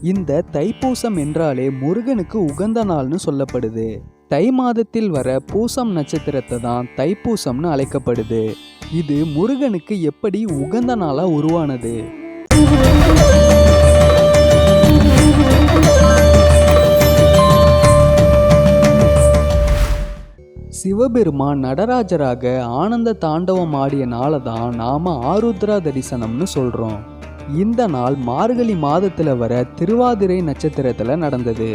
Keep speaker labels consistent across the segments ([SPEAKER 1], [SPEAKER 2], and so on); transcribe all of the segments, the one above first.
[SPEAKER 1] இந்த தைப்பூசம் என்றாலே முருகனுக்கு உகந்த நாள்னு சொல்லப்படுது. தை மாதத்தில் வர பூசம் நட்சத்திரத்தை தான் தைப்பூசம்னு அழைக்கப்படுது. இது முருகனுக்கு எப்படி உகந்த நாளா உருவானது? சிவபெருமான் நடராஜராக ஆனந்த தாண்டவம் ஆடிய நாளை தான் நாம ஆருத்ரா தரிசனம்னு சொல்றோம். இந்த நாள் மார்கழி மாதத்துல வர திருவாதிரை நட்சத்திரத்துல நடந்தது.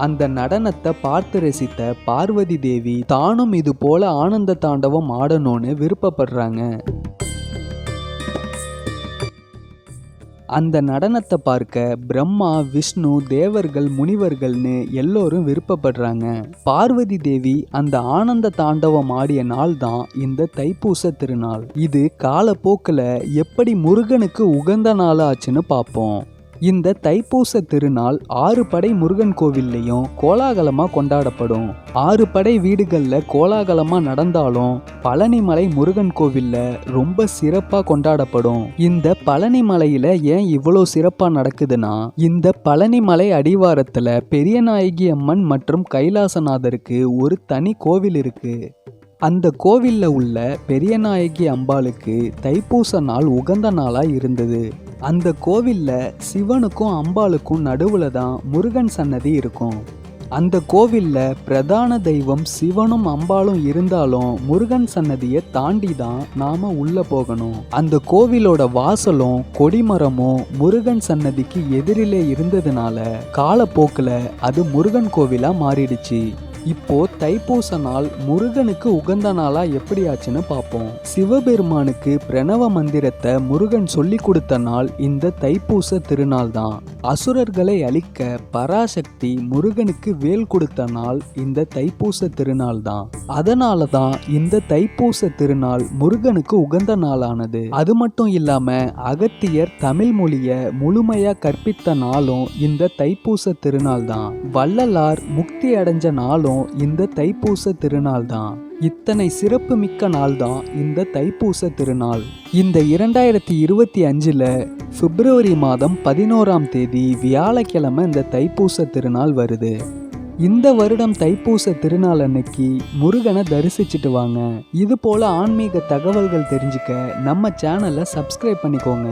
[SPEAKER 1] அந்த நடனத்தை பார்த்து ரசித்த பார்வதி தேவி தானும் இது போல ஆனந்த தாண்டவம் ஆடணும்னு விருப்பப்படுறாங்க. அந்த நடனத்தை பார்க்க பிரம்மா, விஷ்ணு, தேவர்கள், முனிவர்கள்னு எல்லோரும் விருப்பப்படுறாங்க. பார்வதி தேவி அந்த ஆனந்த தாண்டவம் ஆடிய நாள் தான் இந்த தைப்பூச திருநாள். இது காலப்போக்கில் எப்படி முருகனுக்கு உகந்த நாள் ஆச்சுன்னு பார்ப்போம். இந்த தைப்பூச திருநாள் 6 படை முருகன் கோவில்லையும் கோலாகலமா கொண்டாடப்படும். 6 படை வீடுகள்ல கோலாகலமா நடந்தாலும் பழனிமலை முருகன் கோவில்ல ரொம்ப சிறப்பா கொண்டாடப்படும். இந்த பழனிமலையில ஏன் இவ்வளோ சிறப்பா நடக்குதுன்னா, இந்த பழனிமலை அடிவாரத்துல பெரியநாயகி அம்மன் மற்றும் கைலாசநாதருக்கு ஒரு தனி கோவில் இருக்கு. அந்த கோவில்ல உள்ள பெரியநாயகி அம்பாளுக்கு தைப்பூச நாள் உகந்த நாளா இருந்தது. அந்த கோவில்ல சிவனுக்கும் அம்பாளுக்கும் நடுவுல தான் முருகன் சன்னதி இருக்கும். அந்த கோவில்ல பிரதான தெய்வம் சிவனும் அம்பாளும் இருந்தாலும் முருகன் சன்னதியை தாண்டி தான் நாம உள்ள போகணும். அந்த கோவிலோட வாசலும் கொடிமரமும் முருகன் சன்னதிக்கு எதிரிலே இருந்ததுனால காலப்போக்கில் அது முருகன் கோவிலா மாறிடுச்சு. இப்போ தைப்பூச நாள் முருகனுக்கு உகந்த நாளா எப்படி ஆச்சுன்னு பார்ப்போம். சிவபெருமானுக்கு பிரணவ மந்திரத்தை முருகன் சொல்லி கொடுத்த நாள் இந்த தைப்பூச திருநாள் தான். அசுரர்களை அழிக்க பராசக்தி முருகனுக்கு வேல் கொடுத்த நாள் இந்த தைப்பூச திருநாள் தான். அதனால தான் இந்த தைப்பூச திருநாள் முருகனுக்கு உகந்த நாளானது. அது மட்டும் இல்லாம அகத்தியர் தமிழ் மொழிய முழுமையா கற்பித்த நாளும் இந்த தைப்பூச திருநாள் தான். வள்ளலார் முக்தி அடைஞ்ச நாளும் இந்த தைப்பூச திருநாள் தான். இத்தனை சிறப்பு மிக்க நாள் தான் இந்த தைப்பூச திருநாள். இந்த 2025 பிப்ரவரி மாதம் 11ஆம் தேதி வியாழக்கிழமை இந்த தைப்பூச திருநாள் வருது. இந்த வருடம் தைப்பூச திருநாள் அன்னைக்கு முருகனை தரிசிச்சுட்டு வாங்க. இது போல ஆன்மீக தகவல்கள் தெரிஞ்சுக்க நம்ம சேனலை சப்ஸ்கிரைப் பண்ணிக்கோங்க.